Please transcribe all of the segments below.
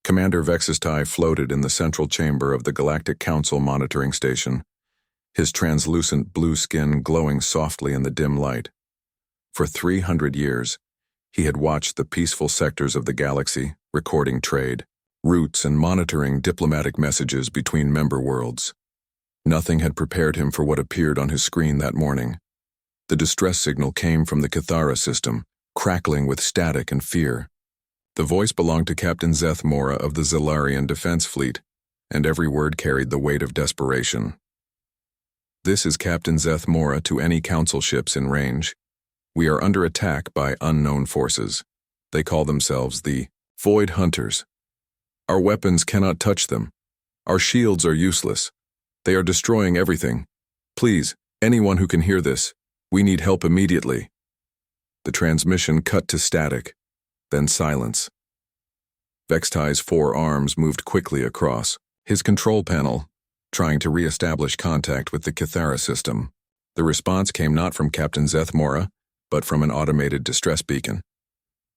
Commander Vexistai floated in the central chamber of the Galactic Council monitoring station, his translucent blue skin glowing softly in the dim light. For 300 years, he had watched the peaceful sectors of the galaxy, recording trade, routes, and monitoring diplomatic messages between member worlds. Nothing had prepared him for what appeared on his screen that morning. The distress signal came from the Cathara system, crackling with static and fear. The voice belonged to Captain Zeth Mora of the Zilarian Defense Fleet, and every word carried the weight of desperation. This is Captain Zeth Mora to any Council ships in range. We are under attack by unknown forces. They call themselves the Void Hunters. Our weapons cannot touch them. Our shields are useless. They are destroying everything. Please, anyone who can hear this, we need help immediately. The transmission cut to static, then silence. Vextai's 4 arms moved quickly across his control panel, trying to re-establish contact with the Cathara system. The response came not from Captain Zeth Mora, but from an automated distress beacon.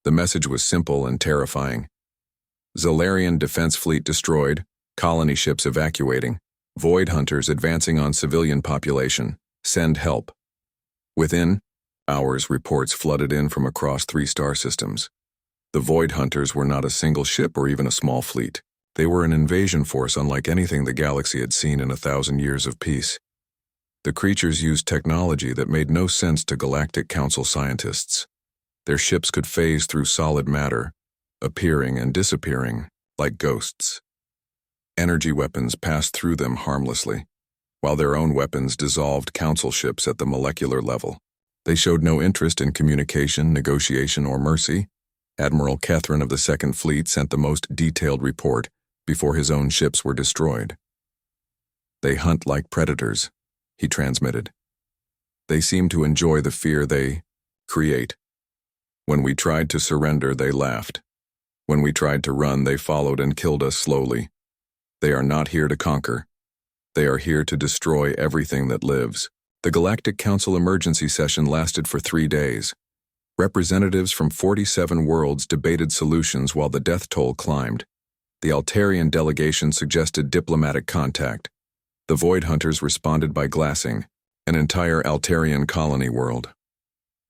The message was simple and terrifying. Zilarian Defense Fleet destroyed, colony ships evacuating, Void Hunters advancing on civilian population. Send help. Within hours, reports flooded in from across 3 star systems. The Void Hunters were not a single ship or even a small fleet. They were an invasion force unlike anything the galaxy had seen in 1,000 years of peace. The creatures used technology that made no sense to Galactic Council scientists. Their ships could phase through solid matter, appearing and disappearing like ghosts. Energy weapons passed through them harmlessly, while their own weapons dissolved Council ships at the molecular level. They showed no interest in communication, negotiation, or mercy. Admiral Kethrin of the Second Fleet sent the most detailed report before his own ships were destroyed. They hunt like predators, he transmitted. They seem to enjoy the fear they create. When we tried to surrender, they laughed. When we tried to run, they followed and killed us slowly. They are not here to conquer. They are here to destroy everything that lives. The Galactic Council emergency session lasted for 3 days. Representatives from 47 worlds debated solutions while the death toll climbed. The Altarian delegation suggested diplomatic contact. The Void Hunters responded by glassing an entire Altarian colony world.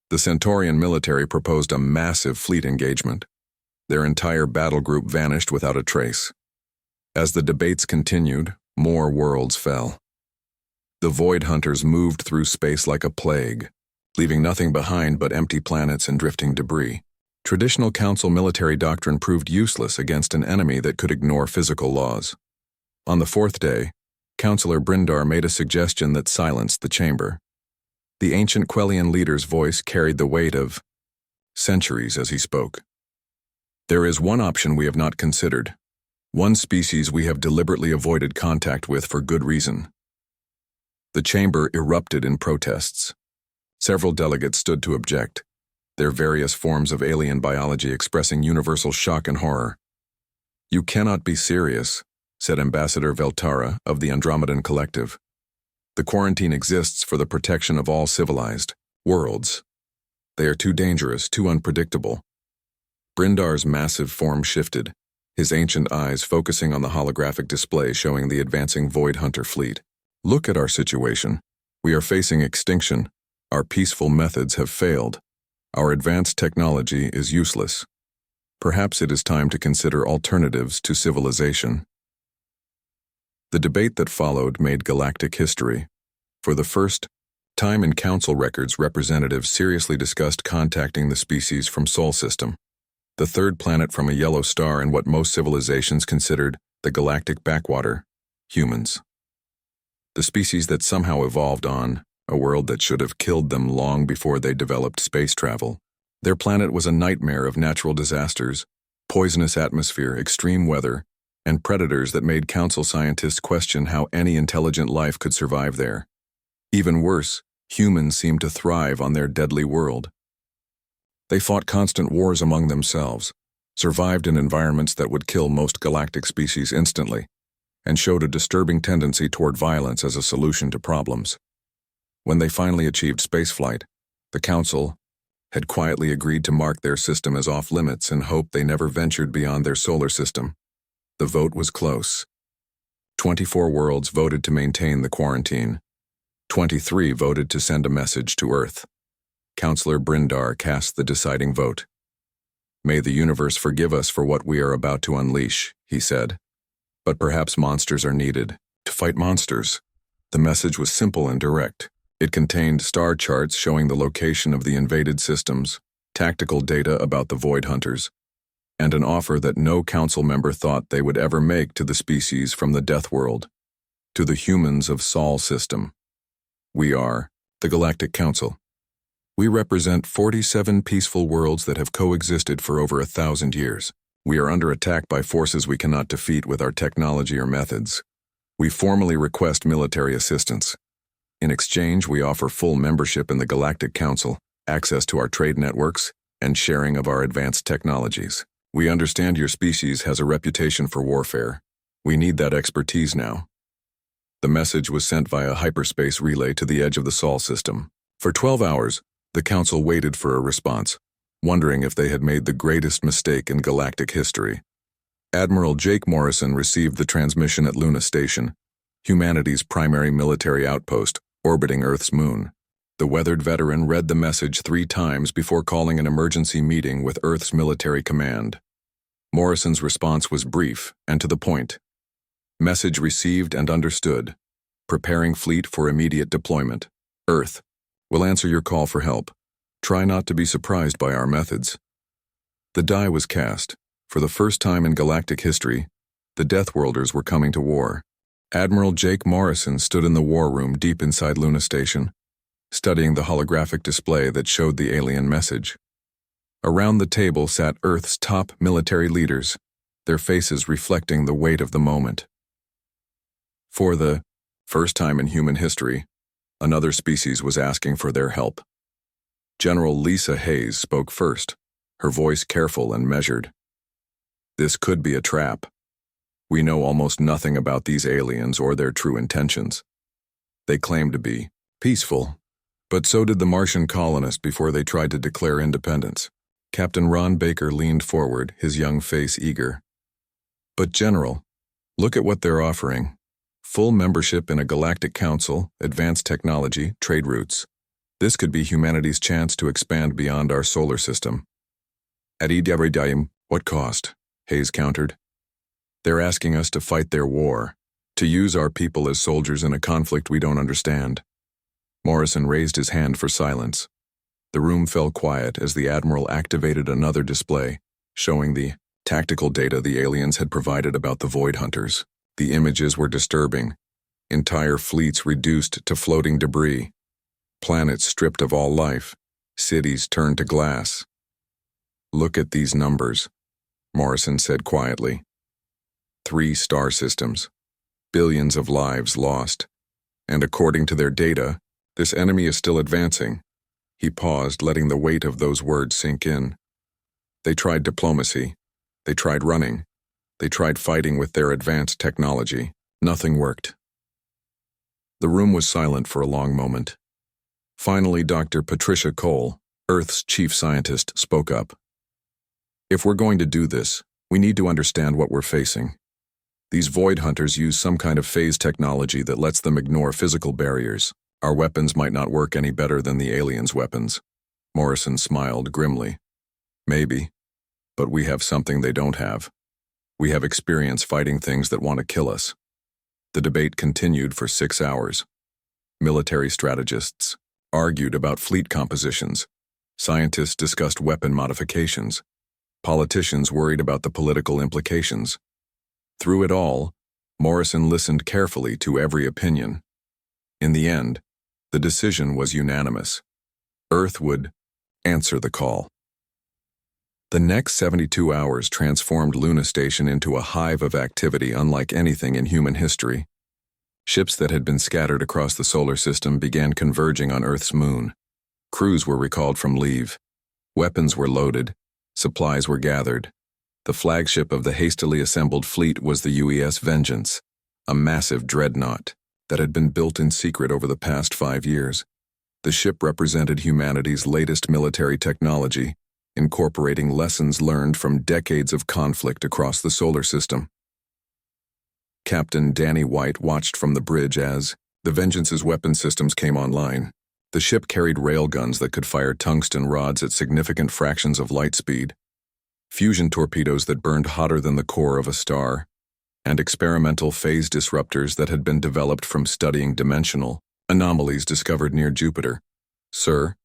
The Centaurian military proposed a massive fleet engagement. Their entire battle group vanished without a trace. As the debates continued, more worlds fell. The Void Hunters moved through space like a plague, leaving nothing behind but empty planets and drifting debris. Traditional Council military doctrine proved useless against an enemy that could ignore physical laws. On the 4th day, Councillor Brindar made a suggestion that silenced the chamber. The ancient Quellian leader's voice carried the weight of centuries as he spoke. There is one option we have not considered, one species we have deliberately avoided contact with for good reason. The chamber erupted in protests. Several delegates stood to object, their various forms of alien biology expressing universal shock and horror. You cannot be serious, said Ambassador Veltara of the Andromedan Collective. The quarantine exists for the protection of all civilized worlds. They are too dangerous, too unpredictable. Brindar's massive form shifted, his ancient eyes focusing on the holographic display showing the advancing Void Hunter fleet. Look at our situation. We are facing extinction. Our peaceful methods have failed. Our advanced technology is useless. Perhaps it is time to consider alternatives to civilization. The debate that followed made galactic history. For the first time in Council records, representatives seriously discussed contacting the species from Sol System, the 3rd planet from a yellow star in what most civilizations considered the galactic backwater, humans. The species that somehow evolved on a world that should have killed them long before they developed space travel. Their planet was a nightmare of natural disasters, poisonous atmosphere, extreme weather, and predators that made Council scientists question how any intelligent life could survive there. Even worse, humans seemed to thrive on their deadly world. They fought constant wars among themselves, survived in environments that would kill most galactic species instantly, and showed a disturbing tendency toward violence as a solution to problems. When they finally achieved spaceflight, the Council had quietly agreed to mark their system as off-limits and hoped they never ventured beyond their solar system. The vote was close. 24 worlds voted to maintain the quarantine. 23 voted to send a message to Earth. Counselor Brindar cast the deciding vote. "May the universe forgive us for what we are about to unleash," he said. "But perhaps monsters are needed to fight monsters." The message was simple and direct. It contained star charts showing the location of the invaded systems, tactical data about the Void Hunters, and an offer that no council member thought they would ever make to the species from the Death World, to the humans of Sol system. "We are the Galactic Council. We represent 47 peaceful worlds that have coexisted for over 1,000 years. We are under attack by forces we cannot defeat with our technology or methods. We formally request military assistance. In exchange, we offer full membership in the Galactic Council, access to our trade networks, and sharing of our advanced technologies. We understand your species has a reputation for warfare. We need that expertise now." The message was sent via hyperspace relay to the edge of the Sol system. For 12 hours, the Council waited for a response, wondering if they had made the greatest mistake in galactic history. Admiral Jake Morrison received the transmission at Luna Station, humanity's primary military outpost, orbiting Earth's moon. The weathered veteran read the message 3 times before calling an emergency meeting with Earth's military command. Morrison's response was brief and to the point. "Message received and understood. Preparing fleet for immediate deployment. Earth will answer your call for help. Try not to be surprised by our methods." The die was cast. For the first time in galactic history, the Deathworlders were coming to war. Admiral Jake Morrison stood in the war room deep inside Luna Station, studying the holographic display that showed the alien message. Around the table sat Earth's top military leaders, their faces reflecting the weight of the moment. For the first time in human history, another species was asking for their help. General Lisa Hayes spoke first, her voice careful and measured. "This could be a trap. We know almost nothing about these aliens or their true intentions. They claim to be peaceful, but so did the Martian colonists before they tried to declare independence." Captain Ron Baker leaned forward, his young face eager. "But General, look at what they're offering. Full membership in a galactic council, advanced technology, trade routes. This could be humanity's chance to expand beyond our solar system." "At every dime, what cost?" Hayes countered. "They're asking us to fight their war, to use our people as soldiers in a conflict we don't understand." Morrison raised his hand for silence. The room fell quiet as the Admiral activated another display, showing the tactical data the aliens had provided about the Void Hunters. The images were disturbing. Entire fleets reduced to floating debris. Planets stripped of all life. Cities turned to glass. "Look at these numbers," Morrison said quietly. 3 star systems. Billions of lives lost. And according to their data, this enemy is still advancing. He paused, letting the weight of those words sink in. They tried diplomacy. They tried running. They tried fighting with their advanced technology. Nothing worked. The room was silent for a long moment. Finally, Dr. Patricia Cole, Earth's chief scientist, spoke up. "If we're going to do this, we need to understand what we're facing. These Void Hunters use some kind of phase technology that lets them ignore physical barriers. Our weapons might not work any better than the aliens' weapons." Morrison smiled grimly. "Maybe, but we have something they don't have. We have experience fighting things that want to kill us." The debate continued for 6 hours. Military strategists argued about fleet compositions. Scientists discussed weapon modifications. Politicians worried about the political implications. Through it all, Morrison listened carefully to every opinion. In the end, the decision was unanimous. Earth would answer the call. The next 72 hours transformed Luna Station into a hive of activity unlike anything in human history. Ships that had been scattered across the solar system began converging on Earth's moon. Crews were recalled from leave. Weapons were loaded. Supplies were gathered. The flagship of the hastily assembled fleet was the UES Vengeance, a massive dreadnought that had been built in secret over the past 5 years. The ship represented humanity's latest military technology, incorporating lessons learned from decades of conflict across the solar system. Captain Danny White watched from the bridge as the Vengeance's weapon systems came online. The ship carried railguns that could fire tungsten rods at significant fractions of light speed, fusion torpedoes that burned hotter than the core of a star, and experimental phase disruptors that had been developed from studying dimensional anomalies discovered near Jupiter. "Sir,"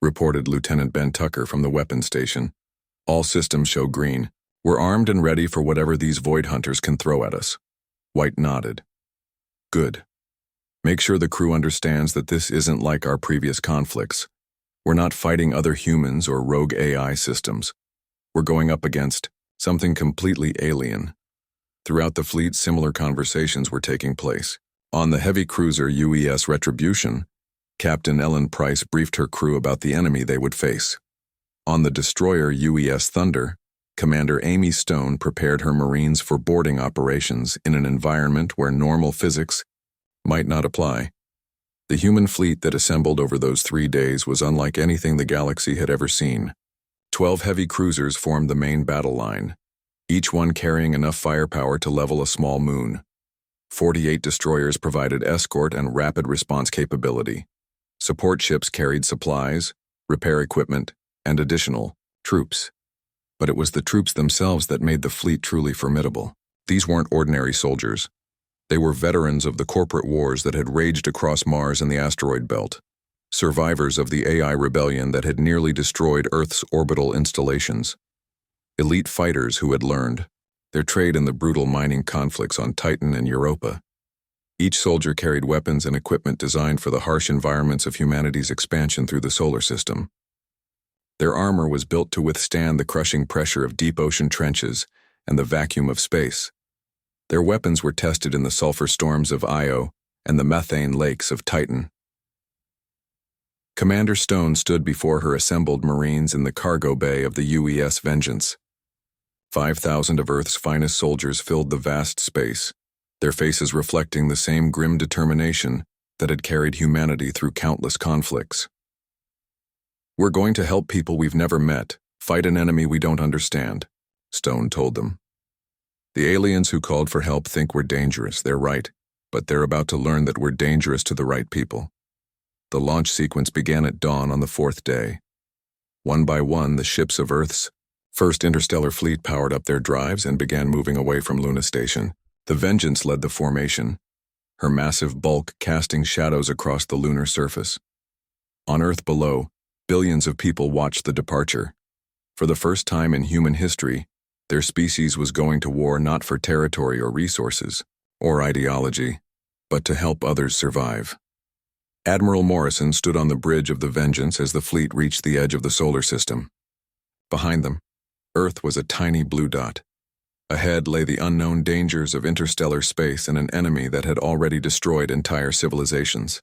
reported Lieutenant Ben Tucker from the weapons station, "all systems show green. We're armed and ready for whatever these void hunters can throw at us." White nodded. "Good. Make sure the crew understands that this isn't like our previous conflicts. We're not fighting other humans or rogue AI systems. We're going up against something completely alien." Throughout the fleet, similar conversations were taking place. On the heavy cruiser UES Retribution, Captain Ellen Price briefed her crew about the enemy they would face. On the destroyer UES Thunder, Commander Amy Stone prepared her Marines for boarding operations in an environment where normal physics might not apply. The human fleet that assembled over those 3 days was unlike anything the galaxy had ever seen. 12 heavy cruisers formed the main battle line, each one carrying enough firepower to level a small moon. 48 destroyers provided escort and rapid response capability. Support ships carried supplies, repair equipment, and additional troops. But it was the troops themselves that made the fleet truly formidable. These weren't ordinary soldiers. They were veterans of the corporate wars that had raged across Mars and the asteroid belt, survivors of the AI rebellion that had nearly destroyed Earth's orbital installations, elite fighters who had learned their trade in the brutal mining conflicts on Titan and Europa. Each soldier carried weapons and equipment designed for the harsh environments of humanity's expansion through the solar system. Their armor was built to withstand the crushing pressure of deep ocean trenches and the vacuum of space. Their weapons were tested in the sulfur storms of Io and the methane lakes of Titan. Commander Stone stood before her assembled Marines in the cargo bay of the UES Vengeance. 5,000 of Earth's finest soldiers filled the vast space, their faces reflecting the same grim determination that had carried humanity through countless conflicts. "We're going to help people we've never met, fight an enemy we don't understand," Stone told them. "The aliens who called for help think we're dangerous. They're right, but they're about to learn that we're dangerous to the right people." The launch sequence began at dawn on the 4th day. One by one, the ships of Earth's first interstellar fleet powered up their drives and began moving away from Luna Station. The Vengeance led the formation, her massive bulk casting shadows across the lunar surface. On Earth below, billions of people watched the departure. For the first time in human history, their species was going to war not for territory or resources, or ideology, but to help others survive. Admiral Morrison stood on the bridge of the Vengeance as the fleet reached the edge of the solar system. Behind them, Earth was a tiny blue dot. Ahead lay the unknown dangers of interstellar space and an enemy that had already destroyed entire civilizations.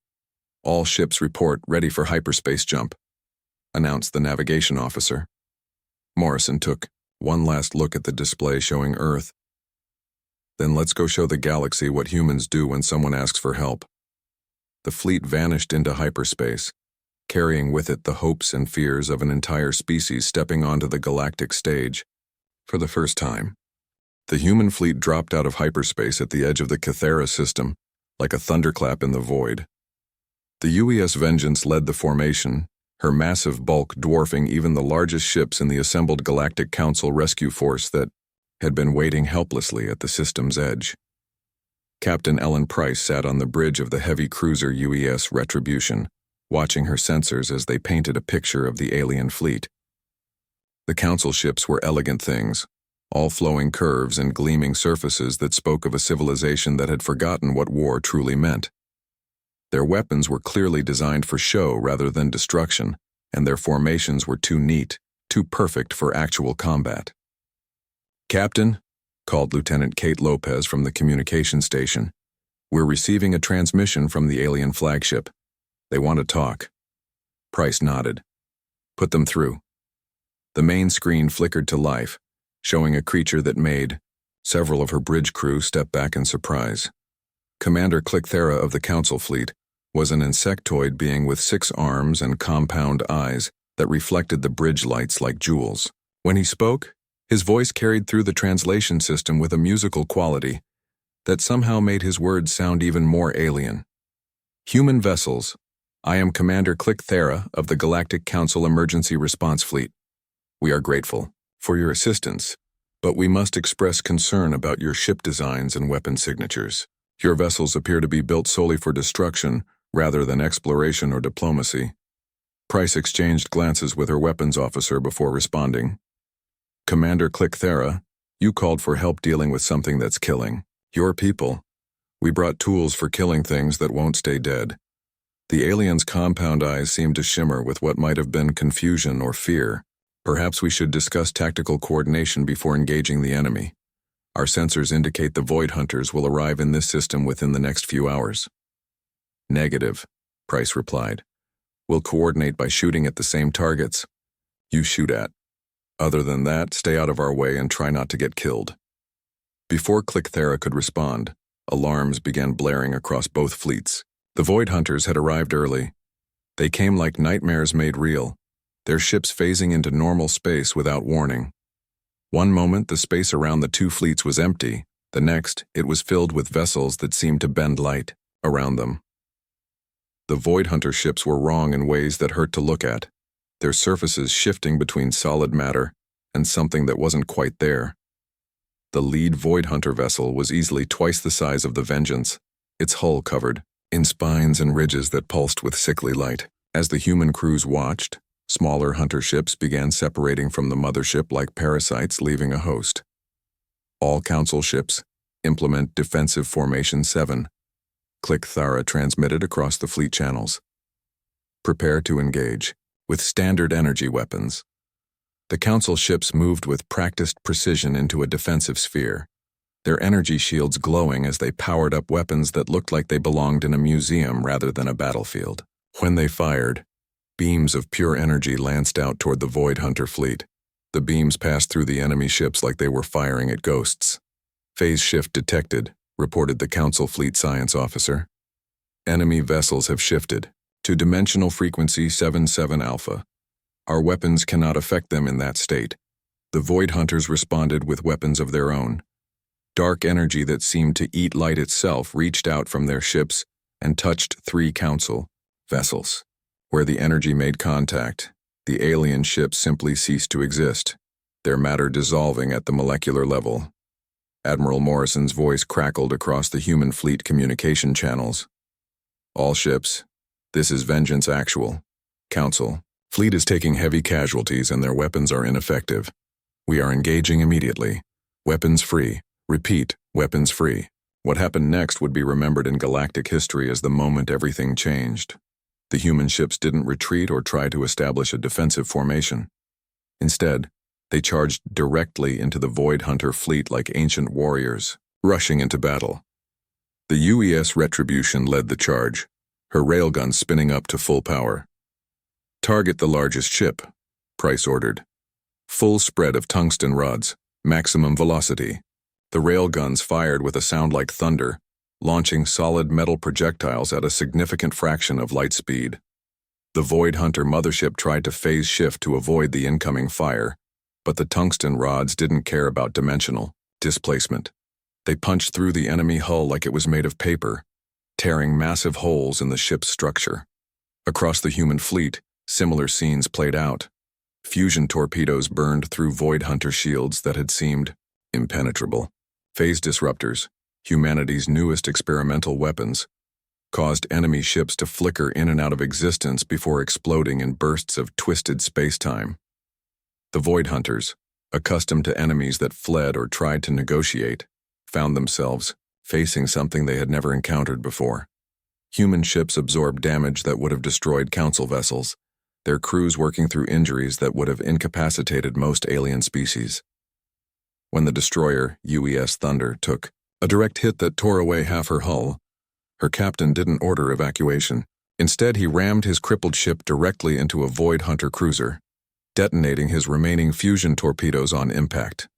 "All ships report ready for hyperspace jump," announced the navigation officer. Morrison took one last look at the display showing Earth. "Then let's go show the galaxy what humans do when someone asks for help." The fleet vanished into hyperspace, carrying with it the hopes and fears of an entire species stepping onto the galactic stage. For the first time, the human fleet dropped out of hyperspace at the edge of the Cathera system, like a thunderclap in the void. The UES Vengeance led the formation, her massive bulk dwarfing even the largest ships in the assembled Galactic Council rescue force that had been waiting helplessly at the system's edge. Captain Ellen Price sat on the bridge of the heavy cruiser UES Retribution, watching her sensors as they painted a picture of the alien fleet. The Council ships were elegant things, all flowing curves and gleaming surfaces that spoke of a civilization that had forgotten what war truly meant. Their weapons were clearly designed for show rather than destruction, and their formations were too neat, too perfect for actual combat. "Captain," called Lieutenant Kate Lopez from the communication station, "we're receiving a transmission from the alien flagship. They want to talk." Price nodded. "Put them through." The main screen flickered to life, showing a creature that made several of her bridge crew step back in surprise. Commander Clickthera of the Council Fleet was an insectoid being with 6 arms and compound eyes that reflected the bridge lights like jewels. When he spoke, his voice carried through the translation system with a musical quality, that somehow made his words sound even more alien. Human vessels, I am Commander Click Thera of the Galactic Council Emergency Response Fleet. We are grateful for your assistance, but we must express concern about your ship designs and weapon signatures. Your vessels appear to be built solely for destruction rather than exploration or diplomacy. Price exchanged glances with her weapons officer before responding. Commander Click Thera, you called for help dealing with something that's killing your people. We brought tools for killing things that won't stay dead. The alien's compound eyes seemed to shimmer with what might have been confusion or fear. Perhaps we should discuss tactical coordination before engaging the enemy. Our sensors indicate the Void Hunters will arrive in this system within the next few hours. Negative, Price replied. We'll coordinate by shooting at the same targets you shoot at. Other than that, stay out of our way and try not to get killed. Before Click Thera could respond, alarms began blaring across both fleets. The Void Hunters had arrived early. They came like nightmares made real, their ships phasing into normal space without warning. One moment, the space around the two fleets was empty. The next, it was filled with vessels that seemed to bend light around them. The Void Hunter ships were wrong in ways that hurt to look at, their surfaces shifting between solid matter and something that wasn't quite there. The lead Void Hunter vessel was easily twice the size of the Vengeance, its hull covered in spines and ridges that pulsed with sickly light. As the human crews watched, smaller hunter ships began separating from the mothership like parasites leaving a host. All Council ships, implement Defensive Formation 7. Click Thera transmitted across the fleet channels. Prepare to engage with standard energy weapons. The Council ships moved with practiced precision into a defensive sphere, their energy shields glowing as they powered up weapons that looked like they belonged in a museum rather than a battlefield. When they fired, beams of pure energy lanced out toward the Void Hunter fleet. The beams passed through the enemy ships like they were firing at ghosts. Phase shift detected, reported the Council Fleet Science Officer. Enemy vessels have shifted to dimensional frequency 77 Alpha. Our weapons cannot affect them in that state. The Void Hunters responded with weapons of their own. Dark energy that seemed to eat light itself reached out from their ships and touched 3 Council vessels. Where the energy made contact, the alien ships simply ceased to exist, their matter dissolving at the molecular level. Admiral Morrison's voice crackled across the human fleet communication channels. All ships, this is Vengeance Actual. Council, fleet is taking heavy casualties and their weapons are ineffective. We are engaging immediately. Weapons free. Repeat, weapons free. What happened next would be remembered in galactic history as the moment everything changed. The human ships didn't retreat or try to establish a defensive formation. Instead, they charged directly into the Void Hunter fleet like ancient warriors, rushing into battle. The UES Retribution led the charge, her railguns spinning up to full power. Target the largest ship, Price ordered. Full spread of tungsten rods, maximum velocity. The railguns fired with a sound like thunder, launching solid metal projectiles at a significant fraction of light speed. The Void Hunter mothership tried to phase shift to avoid the incoming fire, but the tungsten rods didn't care about dimensional displacement. They punched through the enemy hull like it was made of paper, tearing massive holes in the ship's structure. Across the human fleet, similar scenes played out. Fusion torpedoes burned through Void Hunter shields that had seemed impenetrable. Phase disruptors, humanity's newest experimental weapons, caused enemy ships to flicker in and out of existence before exploding in bursts of twisted space-time. The Void Hunters, accustomed to enemies that fled or tried to negotiate, found themselves facing something they had never encountered before. Human ships absorbed damage that would have destroyed Council vessels, their crews working through injuries that would have incapacitated most alien species. When the destroyer, UES Thunder, took a direct hit that tore away half her hull, her captain didn't order evacuation. Instead, he rammed his crippled ship directly into a Void Hunter cruiser, detonating his remaining fusion torpedoes on impact.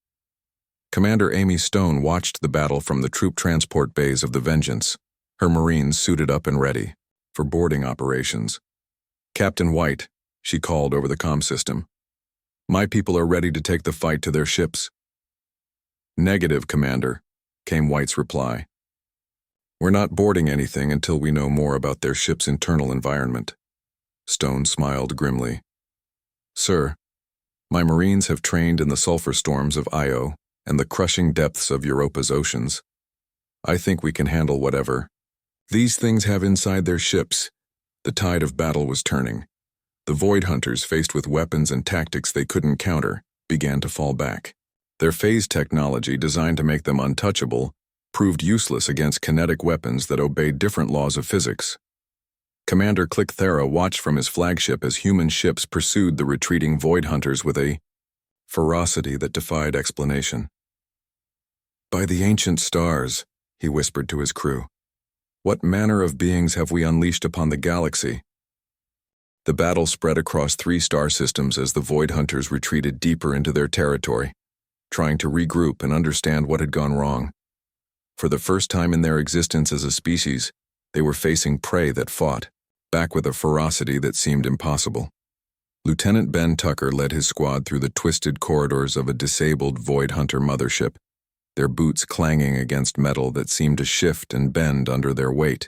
Commander Amy Stone watched the battle from the troop transport bays of the Vengeance, her Marines suited up and ready for boarding operations. Captain White, she called over the comm system. My people are ready to take the fight to their ships. Negative, Commander, came White's reply. We're not boarding anything until we know more about their ship's internal environment. Stone smiled grimly. Sir, my Marines have trained in the sulfur storms of Io and the crushing depths of Europa's oceans. I think we can handle whatever these things have inside their ships. The tide of battle was turning. The Void Hunters, faced with weapons and tactics they couldn't counter, began to fall back. Their phase technology, designed to make them untouchable, proved useless against kinetic weapons that obeyed different laws of physics. Commander Clickthera watched from his flagship as human ships pursued the retreating Void Hunters with a ferocity that defied explanation. By the ancient stars, he whispered to his crew, what manner of beings have we unleashed upon the galaxy? The battle spread across 3 star systems as the Void Hunters retreated deeper into their territory, trying to regroup and understand what had gone wrong. For the first time in their existence as a species, they were facing prey that fought, back with a ferocity that seemed impossible. Lieutenant Ben Tucker led his squad through the twisted corridors of a disabled Void Hunter mothership, their boots clanging against metal that seemed to shift and bend under their weight.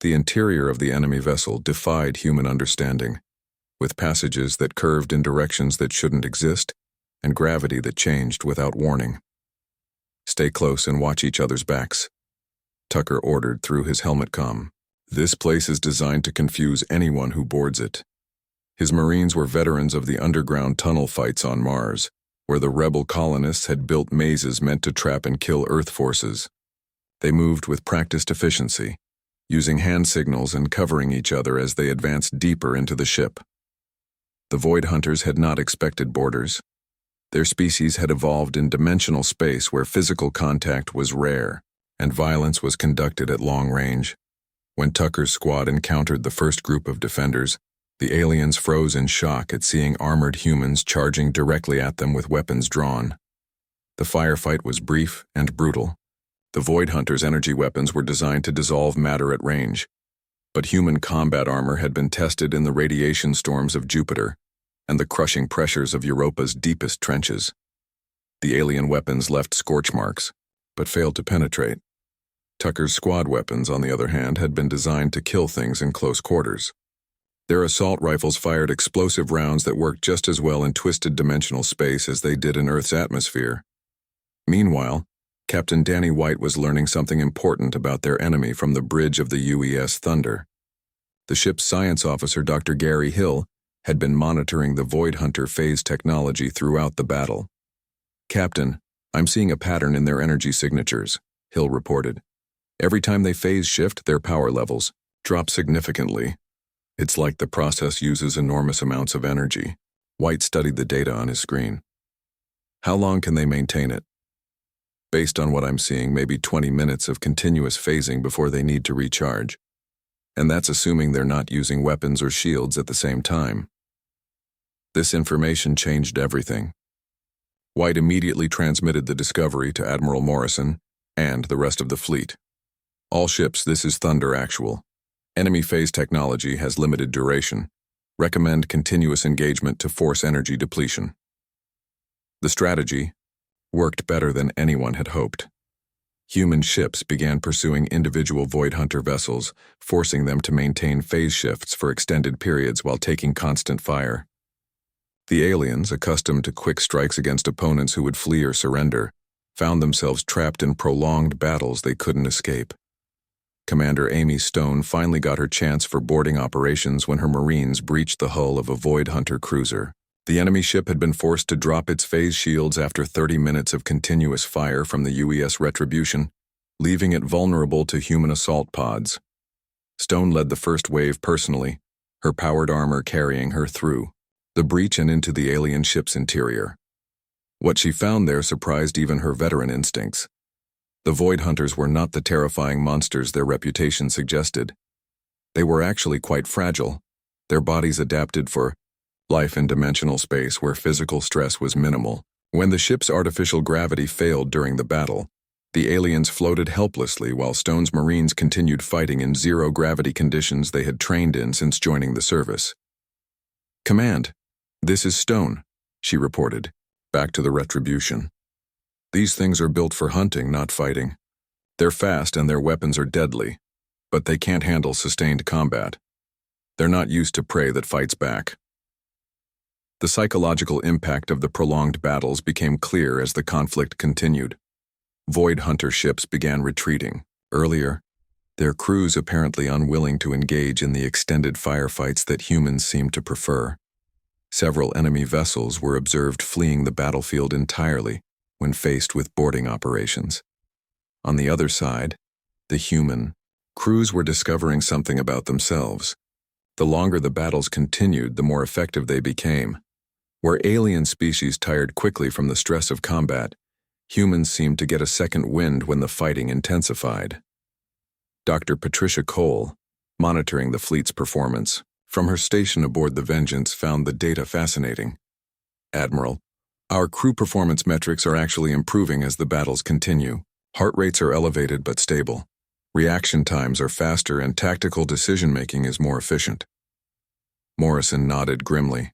The interior of the enemy vessel defied human understanding, with passages that curved in directions that shouldn't exist, and gravity that changed without warning. Stay close and watch each other's backs, Tucker ordered through his helmet comm. This place is designed to confuse anyone who boards it. His Marines were veterans of the underground tunnel fights on Mars, where the rebel colonists had built mazes meant to trap and kill Earth forces. They moved with practiced efficiency, using hand signals and covering each other as they advanced deeper into the ship. The Void Hunters had not expected borders. Their species had evolved in dimensional space where physical contact was rare, and violence was conducted at long range. When Tucker's squad encountered the first group of defenders, the aliens froze in shock at seeing armored humans charging directly at them with weapons drawn. The firefight was brief and brutal. The Void Hunters' energy weapons were designed to dissolve matter at range, but human combat armor had been tested in the radiation storms of Jupiter and the crushing pressures of Europa's deepest trenches. The alien weapons left scorch marks, but failed to penetrate. Tucker's squad weapons, on the other hand, had been designed to kill things in close quarters. Their assault rifles fired explosive rounds that worked just as well in twisted dimensional space as they did in Earth's atmosphere. Meanwhile, Captain Danny White was learning something important about their enemy from the bridge of the UES Thunder. The ship's science officer, Dr. Gary Hill, had been monitoring the Void Hunter phase technology throughout the battle. Captain, I'm seeing a pattern in their energy signatures, Hill reported. Every time they phase shift, their power levels drop significantly. It's like the process uses enormous amounts of energy. White studied the data on his screen. How long can they maintain it? Based on what I'm seeing, maybe 20 minutes of continuous phasing before they need to recharge. And that's assuming they're not using weapons or shields at the same time. This information changed everything. White immediately transmitted the discovery to Admiral Morrison and the rest of the fleet. All ships, this is Thunder Actual. Enemy phase technology has limited duration. Recommend continuous engagement to force energy depletion. The strategy worked better than anyone had hoped. Human ships began pursuing individual Void Hunter vessels, forcing them to maintain phase shifts for extended periods while taking constant fire. The aliens, accustomed to quick strikes against opponents who would flee or surrender, found themselves trapped in prolonged battles they couldn't escape. Commander Amy Stone finally got her chance for boarding operations when her Marines breached the hull of a Void Hunter cruiser. The enemy ship had been forced to drop its phase shields after 30 minutes of continuous fire from the UES Retribution, leaving it vulnerable to human assault pods. Stone led the first wave personally, her powered armor carrying her through the breach and into the alien ship's interior. What she found there surprised even her veteran instincts. The Void Hunters were not the terrifying monsters their reputation suggested. They were actually quite fragile, their bodies adapted for life in dimensional space where physical stress was minimal. When the ship's artificial gravity failed during the battle, the aliens floated helplessly while Stone's Marines continued fighting in zero-gravity conditions they had trained in since joining the service. "Command, this is Stone," she reported, back to the Retribution. "These things are built for hunting, not fighting. They're fast and their weapons are deadly, but they can't handle sustained combat. They're not used to prey that fights back. The psychological impact of the prolonged battles became clear as the conflict continued. Void Hunter ships began retreating. Earlier, their crews apparently unwilling to engage in the extended firefights that humans seemed to prefer. Several enemy vessels were observed fleeing the battlefield entirely when faced with boarding operations. On the other side, the human crews were discovering something about themselves. The longer the battles continued, the more effective they became. Where alien species tired quickly from the stress of combat, humans seemed to get a second wind when the fighting intensified. Dr. Patricia Cole, monitoring the fleet's performance from her station aboard the Vengeance, found the data fascinating. "Admiral, our crew performance metrics are actually improving as the battles continue. Heart rates are elevated but stable. Reaction times are faster and tactical decision-making is more efficient." Morrison nodded grimly.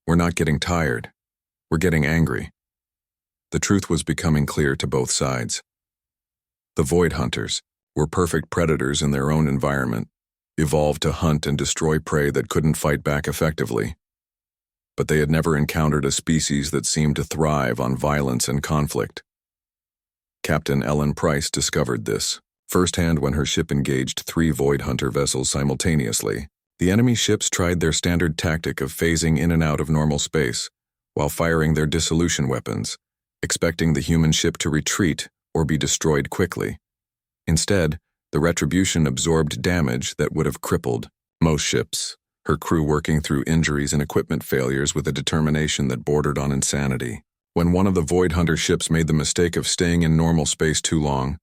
"We're not getting tired. We're getting angry." The truth was becoming clear to both sides. The Void Hunters were perfect predators in their own environment, evolved to hunt and destroy prey that couldn't fight back effectively. But they had never encountered a species that seemed to thrive on violence and conflict. Captain Ellen Price discovered this firsthand when her ship engaged 3 Void Hunter vessels simultaneously. The enemy ships tried their standard tactic of phasing in and out of normal space, while firing their dissolution weapons, expecting the human ship to retreat or be destroyed quickly. Instead, the Retribution absorbed damage that would have crippled most ships, her crew working through injuries and equipment failures with a determination that bordered on insanity. When one of the Void Hunter ships made the mistake of staying in normal space too long,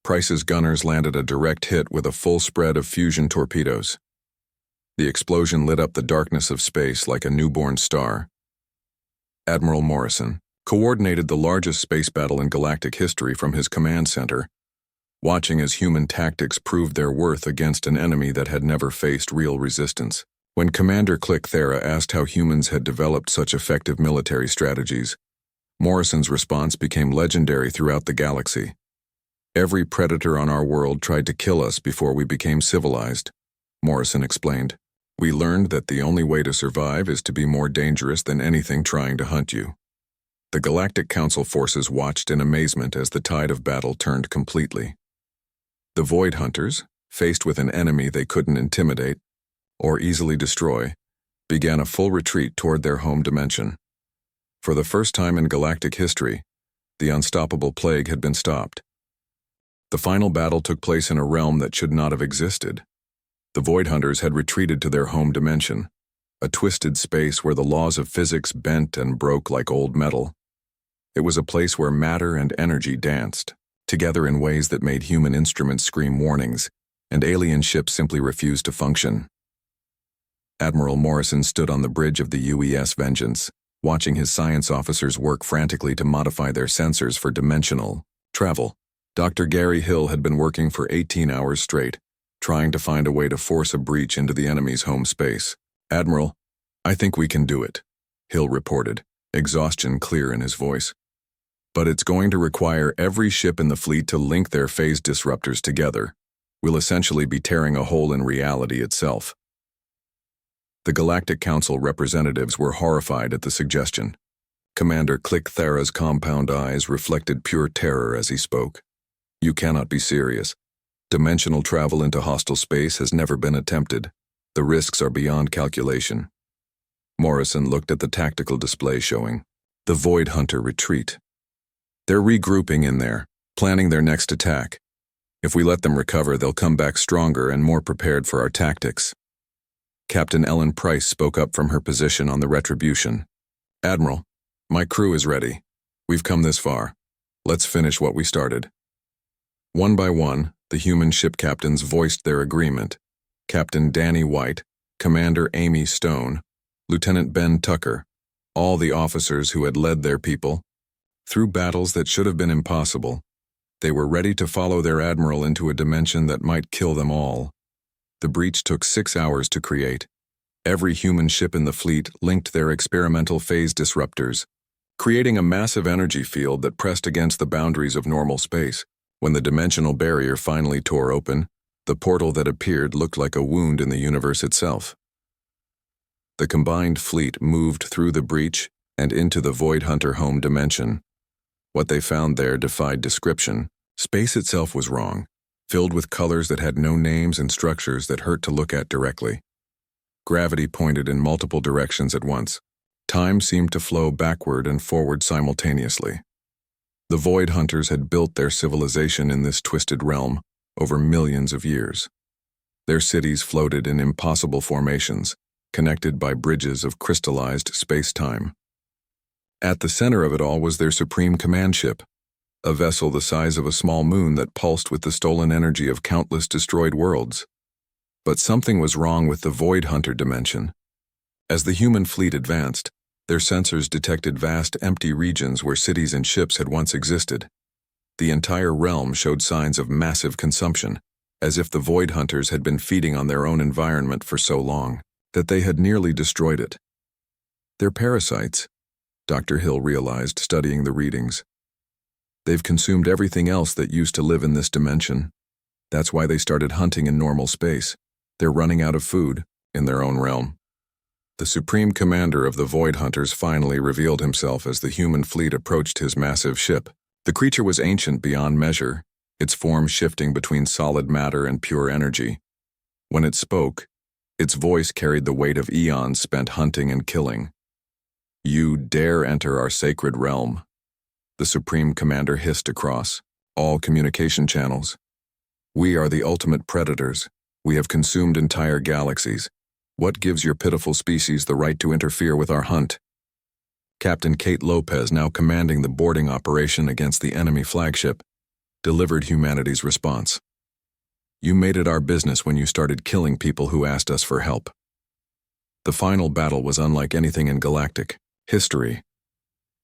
Price's gunners landed a direct hit with a full spread of fusion torpedoes. The explosion lit up the darkness of space like a newborn star. Admiral Morrison coordinated the largest space battle in galactic history from his command center, watching as human tactics proved their worth against an enemy that had never faced real resistance. When Commander Click Thera asked how humans had developed such effective military strategies, Morrison's response became legendary throughout the galaxy. "Every predator on our world tried to kill us before we became civilized," Morrison explained. "We learned that the only way to survive is to be more dangerous than anything trying to hunt you." The Galactic Council forces watched in amazement as the tide of battle turned completely. The Void Hunters, faced with an enemy they couldn't intimidate or easily destroy, began a full retreat toward their home dimension. For the first time in galactic history, the unstoppable plague had been stopped. The final battle took place in a realm that should not have existed. The Void Hunters had retreated to their home dimension, a twisted space where the laws of physics bent and broke like old metal. It was a place where matter and energy danced together in ways that made human instruments scream warnings, and alien ships simply refused to function. Admiral Morrison stood on the bridge of the UES Vengeance, watching his science officers work frantically to modify their sensors for dimensional travel. Dr. Gary Hill had been working for 18 hours straight, trying to find a way to force a breach into the enemy's home space. "Admiral, I think we can do it," Hill reported, exhaustion clear in his voice. "But it's going to require every ship in the fleet to link their phase disruptors together. We'll essentially be tearing a hole in reality itself." The Galactic Council representatives were horrified at the suggestion. Commander Click Thera's compound eyes reflected pure terror as he spoke. "You cannot be serious. Dimensional travel into hostile space has never been attempted. The risks are beyond calculation." Morrison looked at the tactical display showing the Void Hunter retreat. "They're regrouping in there, planning their next attack. If we let them recover, they'll come back stronger and more prepared for our tactics." Captain Ellen Price spoke up from her position on the Retribution. "Admiral, my crew is ready. We've come this far. Let's finish what we started." One by one, the human ship captains voiced their agreement. Captain Danny White, Commander Amy Stone, Lieutenant Ben Tucker, all the officers who had led their people through battles that should have been impossible. They were ready to follow their admiral into a dimension that might kill them all. The breach took 6 hours to create. Every human ship in the fleet linked their experimental phase disruptors, creating a massive energy field that pressed against the boundaries of normal space. When the dimensional barrier finally tore open, the portal that appeared looked like a wound in the universe itself. The combined fleet moved through the breach and into the Void Hunter home dimension. What they found there defied description. Space itself was wrong, filled with colors that had no names and structures that hurt to look at directly. Gravity pointed in multiple directions at once. Time seemed to flow backward and forward simultaneously. The Void Hunters had built their civilization in this twisted realm over millions of years. Their cities floated in impossible formations, connected by bridges of crystallized space-time. At the center of it all was their supreme command ship, a vessel the size of a small moon that pulsed with the stolen energy of countless destroyed worlds. But something was wrong with the Void Hunter dimension. As the human fleet advanced, their sensors detected vast empty regions where cities and ships had once existed. The entire realm showed signs of massive consumption, as if the Void Hunters had been feeding on their own environment for so long that they had nearly destroyed it. They're parasites, Dr. Hill realized, studying the readings. They've consumed everything else that used to live in this dimension. That's why they started hunting in normal space. They're running out of food in their own realm. The supreme commander of the Void Hunters finally revealed himself as the human fleet approached his massive ship. The creature was ancient beyond measure, its form shifting between solid matter and pure energy. When it spoke, its voice carried the weight of eons spent hunting and killing. "You dare enter our sacred realm," the supreme commander hissed across all communication channels. "We are the ultimate predators. We have consumed entire galaxies. What gives your pitiful species the right to interfere with our hunt?" Captain Kate Lopez, now commanding the boarding operation against the enemy flagship, delivered humanity's response. "You made it our business when you started killing people who asked us for help." The final battle was unlike anything in galactic history.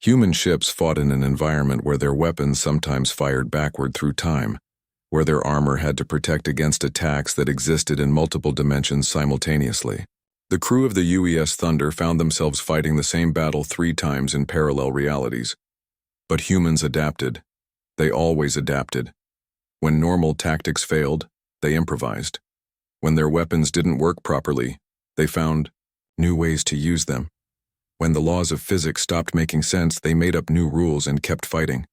Human ships fought in an environment where their weapons sometimes fired backward through time, where their armor had to protect against attacks that existed in multiple dimensions simultaneously. The crew of the UES Thunder found themselves fighting the same battle 3 times in parallel realities. But humans adapted. They always adapted. When normal tactics failed, they improvised. When their weapons didn't work properly, they found new ways to use them. When the laws of physics stopped making sense, they made up new rules and kept fighting.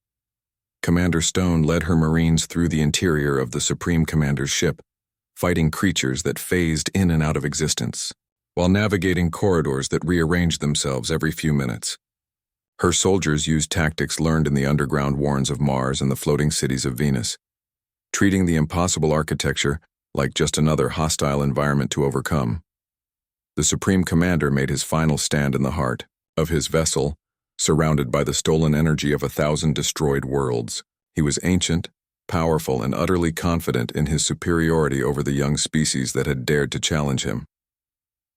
Commander Stone led her Marines through the interior of the Supreme Commander's ship, fighting creatures that phased in and out of existence, while navigating corridors that rearranged themselves every few minutes. Her soldiers used tactics learned in the underground warrens of Mars and the floating cities of Venus, treating the impossible architecture like just another hostile environment to overcome. The Supreme Commander made his final stand in the heart of his vessel, surrounded by the stolen energy of 1,000 destroyed worlds. He was ancient, powerful, and utterly confident in his superiority over the young species that had dared to challenge him.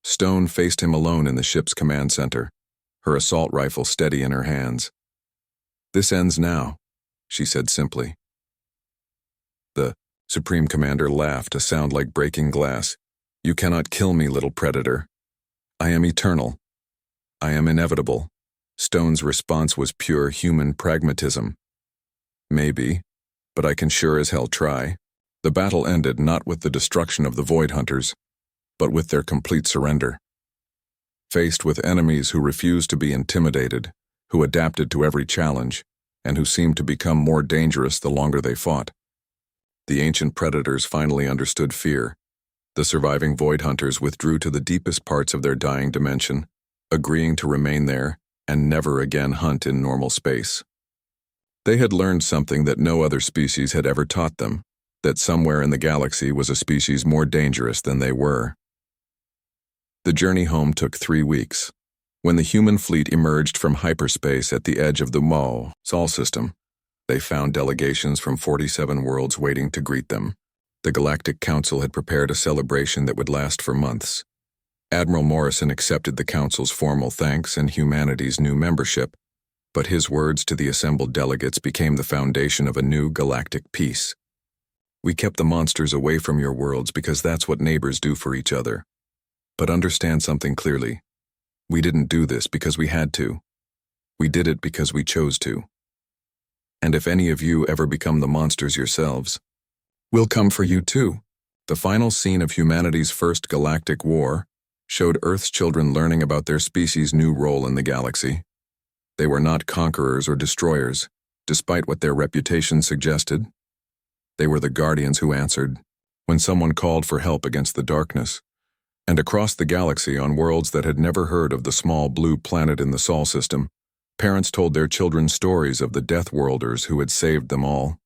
Stone faced him alone in the ship's command center, her assault rifle steady in her hands. "This ends now," she said simply. The Supreme Commander laughed, a sound like breaking glass. "You cannot kill me, little predator. I am eternal. I am inevitable." Stone's response was pure human pragmatism. "Maybe, but I can sure as hell try." The battle ended not with the destruction of the Void Hunters, but with their complete surrender. Faced with enemies who refused to be intimidated, who adapted to every challenge, and who seemed to become more dangerous the longer they fought, the ancient predators finally understood fear. The surviving Void Hunters withdrew to the deepest parts of their dying dimension, agreeing to remain there and never again hunt in normal space. They had learned something that no other species had ever taught them, that somewhere in the galaxy was a species more dangerous than they were. The journey home took 3 weeks. When the human fleet emerged from hyperspace at the edge of the Mo Sol system, they found delegations from 47 worlds waiting to greet them. The Galactic Council had prepared a celebration that would last for months. Admiral Morrison accepted the Council's formal thanks and humanity's new membership, but his words to the assembled delegates became the foundation of a new galactic peace. "We kept the monsters away from your worlds because that's what neighbors do for each other. But understand something clearly. We didn't do this because we had to. We did it because we chose to. And if any of you ever become the monsters yourselves, we'll come for you too. The final scene of humanity's first galactic war showed Earth's children learning about their species' new role in the galaxy. They were not conquerors or destroyers, despite what their reputation suggested. They were the guardians who answered when someone called for help against the darkness. And across the galaxy, on worlds that had never heard of the small blue planet in the Sol system, parents told their children stories of the Deathworlders who had saved them all.